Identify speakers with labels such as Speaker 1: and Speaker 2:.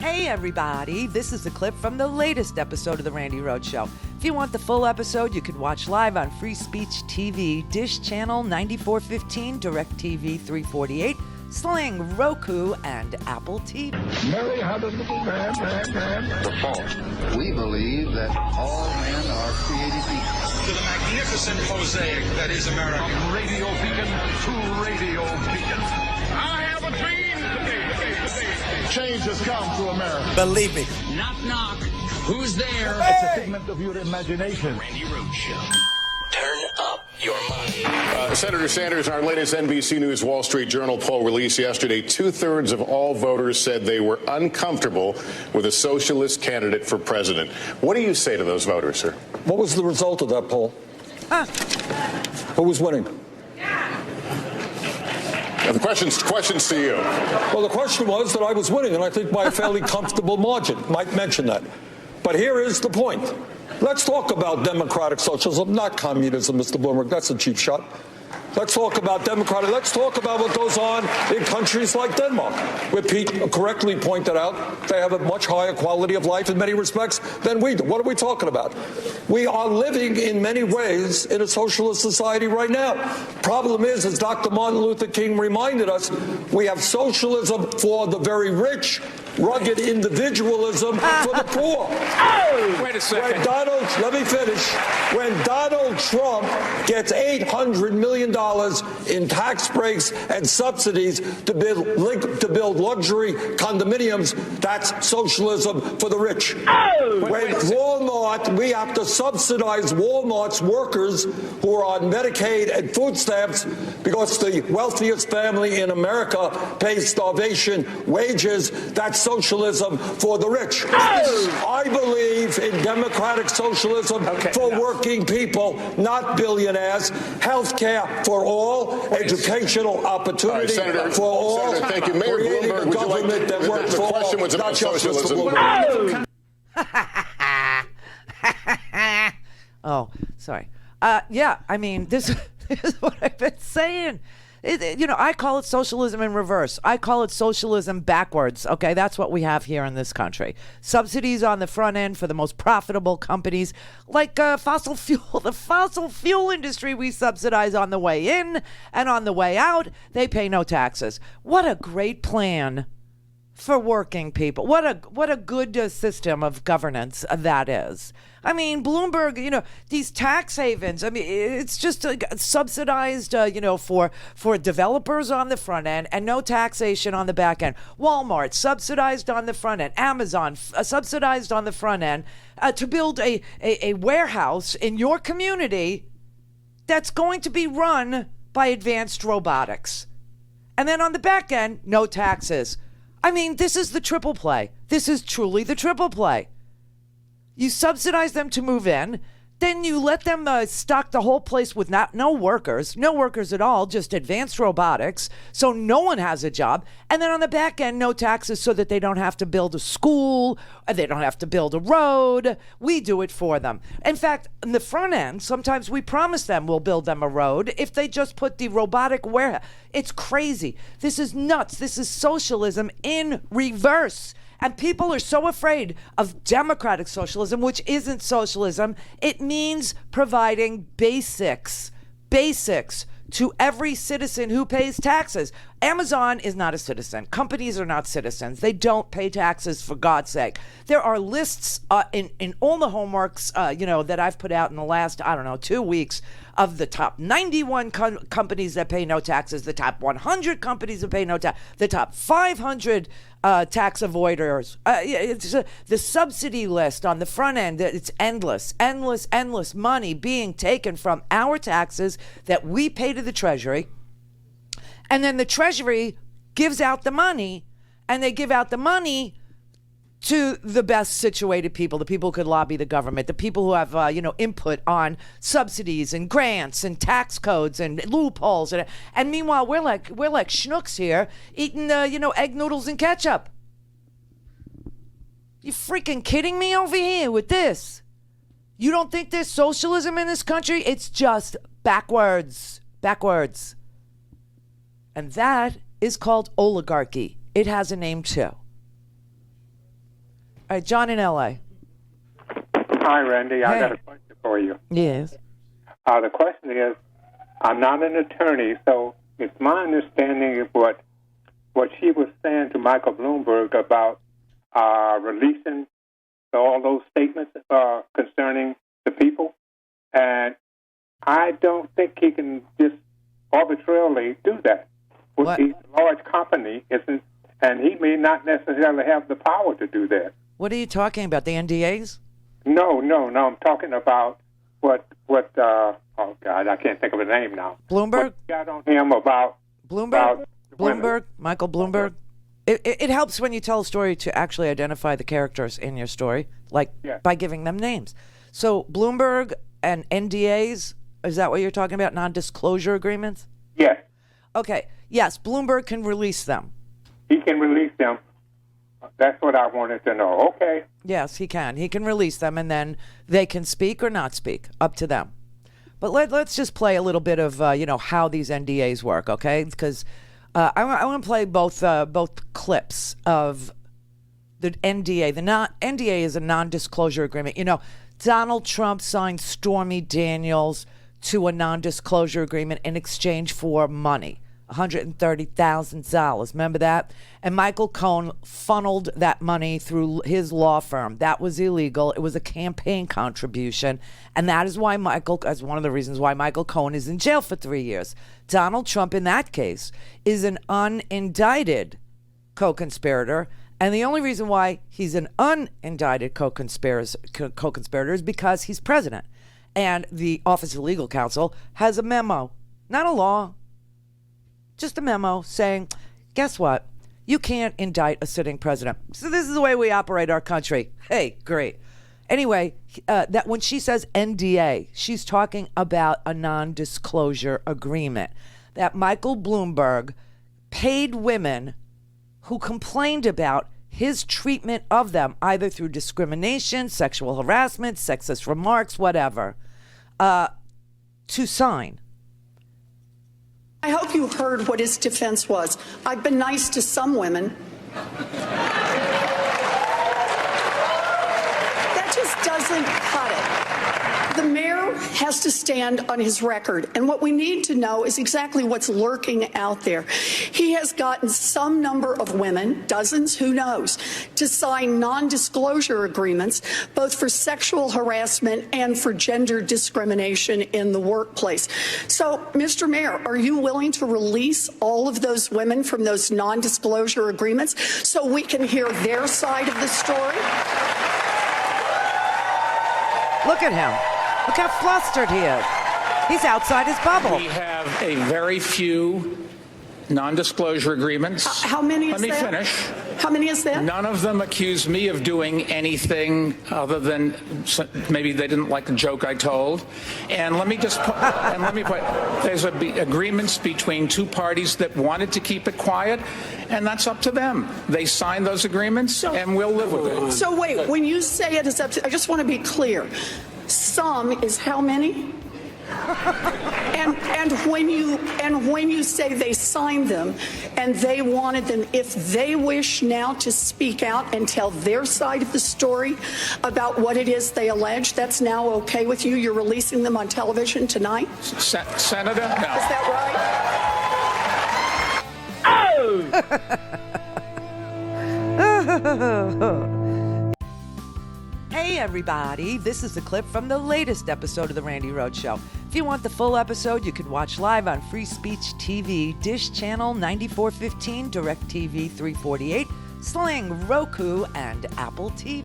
Speaker 1: Hey everybody, this is a clip from the latest episode of the Randi Rhodes Show. If you want the full episode, you can watch live on Free Speech TV, Dish Channel 9415, DirectTV 348, Sling, Roku, and AppleTV.
Speaker 2: Mary had a little man.
Speaker 3: The fault. We believe that all men are created equal.
Speaker 4: To the magnificent mosaic that is America.
Speaker 2: From radio beacon to radio beacon. I have a dream. Change has come to America.
Speaker 5: Believe me.
Speaker 6: Knock, knock. Who's there?
Speaker 2: It's a figment of your imagination.
Speaker 6: Randi Rhodes Show. Turn up your mind.
Speaker 7: Senator Sanders, in our latest NBC News Wall Street Journal poll released yesterday, 2/3 of all voters said they were uncomfortable with a socialist candidate for president. What do you say to those voters, sir?
Speaker 8: What was the result of that poll? Who was winning?
Speaker 7: The question's to you.
Speaker 8: Well, the question was that I was winning, and I think by a fairly comfortable margin. Might mention that. But here is the point. Let's talk about democratic socialism, not communism, Mr. Bloomberg. That's a cheap shot. Let's talk about democratic. Let's talk about what goes on in countries like Denmark, where Pete correctly pointed out they have a much higher quality of life in many respects than we do. What are we talking about? We are living in many ways in a socialist society right now. Problem is, as Dr. Martin Luther King reminded us, we have socialism for the very rich, rugged individualism for the poor.
Speaker 5: Wait a second.
Speaker 8: Let me finish. When Donald Trump gets $800 million in tax breaks and subsidies to build luxury condominiums, that's socialism for the rich. When Walmart, we have to subsidize Walmart's workers who are on Medicaid and food stamps because the wealthiest family in America pays starvation wages, that's socialism for the rich. I believe in democratic socialism for working people, not billionaires. Health care for all, educational opportunity
Speaker 7: Senator,
Speaker 8: for all.
Speaker 7: Senator, thank you. Mayor
Speaker 8: creating
Speaker 7: Bloomberg,
Speaker 8: a
Speaker 7: would you like
Speaker 8: government that works
Speaker 7: the
Speaker 8: for
Speaker 7: question
Speaker 8: all,
Speaker 7: was about
Speaker 8: not just Mr.
Speaker 7: socialism.
Speaker 8: Bloomberg.
Speaker 1: Oh, sorry. Yeah, I mean, this is what I've been saying. I call it socialism in reverse. I call it socialism backwards. Okay, that's what we have here in this country. Subsidies on the front end for the most profitable companies, like fossil fuel. The fossil fuel industry we subsidize on the way in, and on the way out, they pay no taxes. What a great plan for working people. What a good system of governance that is. I mean, Bloomberg, these tax havens, I mean, it's just subsidized, for developers on the front end and no taxation on the back end. Walmart, subsidized on the front end. Amazon, subsidized on the front end to build a warehouse in your community that's going to be run by advanced robotics. And then on the back end, no taxes. I mean, this is the triple play. This is truly the triple play. You subsidize them to move in, then you let them stock the whole place with no workers at all, just advanced robotics, so no one has a job. And then on the back end, no taxes so that they don't have to build a school, they don't have to build a road. We do it for them. In fact, in the front end, sometimes we promise them we'll build them a road if they just put the robotic warehouse. It's crazy. This is nuts. This is socialism in reverse. And people are so afraid of democratic socialism, which isn't socialism. It means providing basics to every citizen who pays taxes. Amazon is not a citizen. Companies are not citizens. They don't pay taxes, for God's sake. There are lists in all the homeworks, that I've put out in the last, 2 weeks of the top 91 companies that pay no taxes, the top 100 companies that pay no tax, the top 500 tax avoiders. The subsidy list on the front end, it's endless money being taken from our taxes that we pay to the Treasury. And then the Treasury gives out the money, and they give out the money to the best situated people, the people who could lobby the government, the people who have, input on subsidies and grants and tax codes and loopholes. And meanwhile, we're like schnooks here eating, egg noodles and ketchup. You freaking kidding me over here with this? You don't think there's socialism in this country? It's just backwards. And that is called oligarchy. It has a name too. All right, John in L.A.
Speaker 9: Hi, Randy. I
Speaker 1: Hey.
Speaker 9: got a question for you.
Speaker 1: Yes.
Speaker 9: The question is, I'm not an attorney, so it's my understanding of what she was saying to Michael Bloomberg about releasing all those statements concerning the people. And I don't think he can just arbitrarily do that.
Speaker 1: What?
Speaker 9: He's a large company, and he may not necessarily have the power to do that.
Speaker 1: What are you talking about? The NDAs?
Speaker 9: No. I'm talking about what oh, God, I can't think of his name now.
Speaker 1: Bloomberg?
Speaker 9: What got on him about
Speaker 1: Bloomberg?
Speaker 9: women.
Speaker 1: Bloomberg? Michael Bloomberg? It helps when you tell a story to actually identify the characters in your story, like by giving them names. So Bloomberg and NDAs, is that what you're talking about? Non-disclosure agreements?
Speaker 9: Yes.
Speaker 1: Okay. Yes, Bloomberg can release them.
Speaker 9: He can release them. That's what I wanted to know. Okay.
Speaker 1: Yes, he can. He can release them, and then they can speak or not speak. Up to them. But let's just play a little bit of how these NDAs work, okay? Because I want to play both clips of the NDA. NDA is a non-disclosure agreement. You know, Donald Trump signed Stormy Daniels to a non-disclosure agreement in exchange for money. $130,000. Remember that? And Michael Cohen funneled that money through his law firm. That was illegal. It was a campaign contribution. And that is why as one of the reasons why Michael Cohen is in jail for 3 years. Donald Trump, in that case, is an unindicted co-conspirator. And the only reason why he's an unindicted co-conspirator is because he's president. And the Office of Legal Counsel has a memo, not a law, just a memo saying, guess what? You can't indict a sitting president. So this is the way we operate our country. Hey, great. Anyway, that when she says NDA, she's talking about a non-disclosure agreement that Michael Bloomberg paid women who complained about his treatment of them, either through discrimination, sexual harassment, sexist remarks, whatever, to sign.
Speaker 10: I hope you heard what his defense was. I've been nice to some women. That just doesn't cut it. The mayor has to stand on his record, and what we need to know is exactly what's lurking out there. He has gotten some number of women, dozens, who knows, to sign non-disclosure agreements, both for sexual harassment and for gender discrimination in the workplace. So, Mr. Mayor, are you willing to release all of those women from those non-disclosure agreements so we can hear their side of the story?
Speaker 1: Look at him. Look how flustered he is. He's outside his bubble.
Speaker 5: We have a very few non-disclosure agreements.
Speaker 10: How many is that?
Speaker 5: Let me finish.
Speaker 10: How many is that?
Speaker 5: None of them accuse me of doing anything other than maybe they didn't like the joke I told. And let me just put, there's agreements between two parties that wanted to keep it quiet, and that's up to them. They signed those agreements, and we'll live with it.
Speaker 10: So wait, when you say it is up to, I just want to be clear. Some is how many? And when you say they signed them and they wanted them, if they wish now to speak out and tell their side of the story about what it is they allege, that's now okay with you? You're releasing them on television tonight?
Speaker 5: Senator? No.
Speaker 10: Is that
Speaker 1: Oh! Hey everybody, this is a clip from the latest episode of the Randi Rhodes Show. If you want the full episode, you can watch live on Free Speech TV, Dish Channel 9415, DirectTV 348, Sling, Roku, and AppleTV.